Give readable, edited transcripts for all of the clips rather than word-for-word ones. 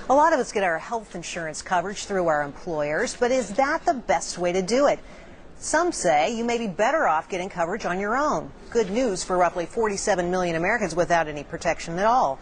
A lot of us get our health insurance coverage through our employers, but is that the best way to do it? Some say you may be better off getting coverage on your own. Good news for roughly 47 million Americans without any protection at all.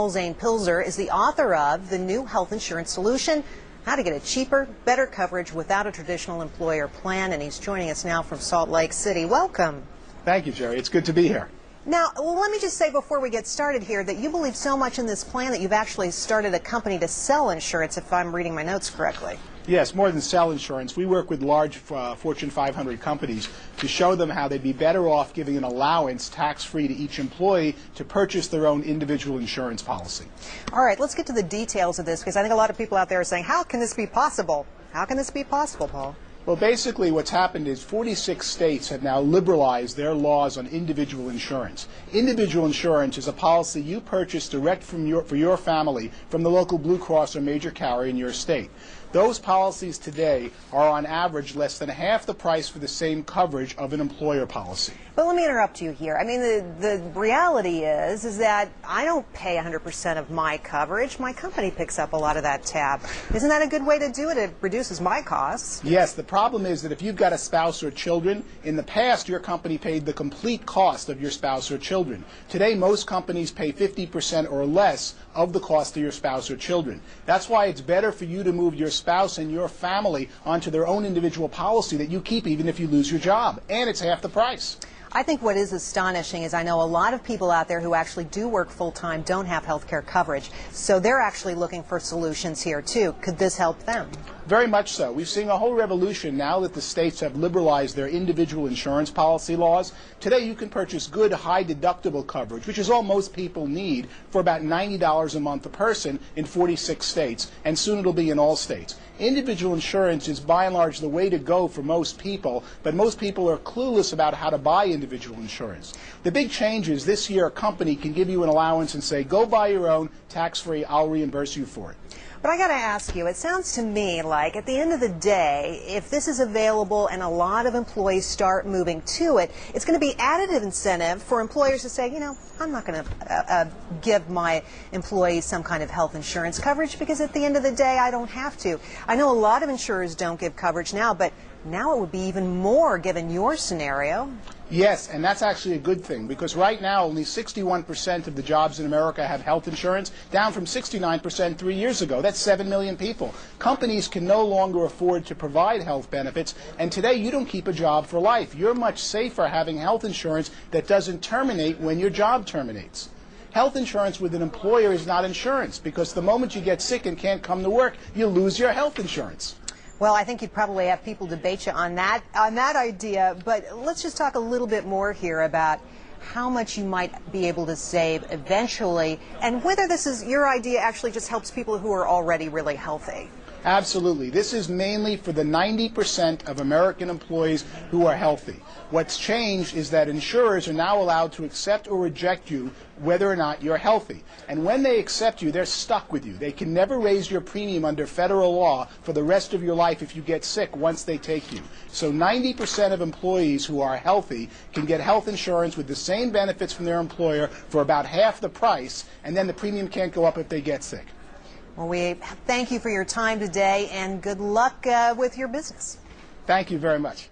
Zane Pilzer is the author of the new health insurance solution, how to get a cheaper, better coverage without a traditional employer plan, and he's joining us now from Salt Lake City. Welcome. Thank you, Jerry. It's good to be here. Now, let me just say before we get started here that you believe so much in this plan that you've actually started a company to sell insurance, if I'm reading my notes correctly. Yes, more than sell insurance. We work with large Fortune 500 companies to show them how they'd be better off giving an allowance tax-free to each employee to purchase their own individual insurance policy. All right, let's get to the details of this, because I think a lot of people out there are saying, how can this be possible? How can this be possible, Paul? Well, basically what's happened is 46 states have now liberalized their laws on individual insurance. Individual insurance is a policy you purchase direct for your family from the local Blue Cross or major carrier in your state. Those policies today are on average less than half the price for the same coverage of an employer policy. But let me interrupt you here. I mean, the reality is that I don't pay 100% of my coverage. My company picks up a lot of that tab. Isn't that a good way to do it? It reduces my costs. Yes, the problem is that if you've got a spouse or children, in the past your company paid the complete cost of your spouse or children. Today most companies pay 50% or less of the cost of your spouse or children. That's why it's better for you to move your spouse and your family onto their own individual policy that you keep even if you lose your job. And it's half the price. I think what is astonishing is I know a lot of people out there who actually do work full-time don't have health care coverage. So they're actually looking for solutions here, too. Could this help them? Very much so. We've seen a whole revolution now that the states have liberalized their individual insurance policy laws. Today you can purchase good high deductible coverage, which is all most people need, for about $90 a month a person in 46 states, and soon it'll be in all states. Individual insurance is by and large the way to go for most people, but most people are clueless about how to buy individual insurance. The big change is this year a company can give you an allowance and say, go buy your own, tax-free, I'll reimburse you for it. But I got to ask you, it sounds to me like at the end of the day, if this is available and a lot of employees start moving to it, it's going to be additive incentive for employers to say, you know, I'm not going to give my employees some kind of health insurance coverage because at the end of the day, I don't have to. I know a lot of insurers don't give coverage now, but now it would be even more given your scenario. Yes, and that's actually a good thing, because right now only 61% of the jobs in America have health insurance, down from 69% 3 years ago. That's 7 million people. Companies can no longer afford to provide health benefits, and today you don't keep a job for life. You're much safer having health insurance that doesn't terminate when your job terminates. Health insurance with an employer is not insurance, because the moment you get sick and can't come to work, you lose your health insurance. Well, I think you'd probably have people debate you on that idea, but let's just talk a little bit more here about how much you might be able to save eventually, and whether this is your idea actually just helps people who are already really healthy. Absolutely. This is mainly for the 90% of American employees who are healthy. What's changed is that insurers are now allowed to accept or reject you whether or not you're healthy. And when they accept you, they're stuck with you. They can never raise your premium under federal law for the rest of your life if you get sick once they take you. So 90% of employees who are healthy can get health insurance with the same benefits from their employer for about half the price, and then the premium can't go up if they get sick. Well, we thank you for your time today, and good luck with your business. Thank you very much.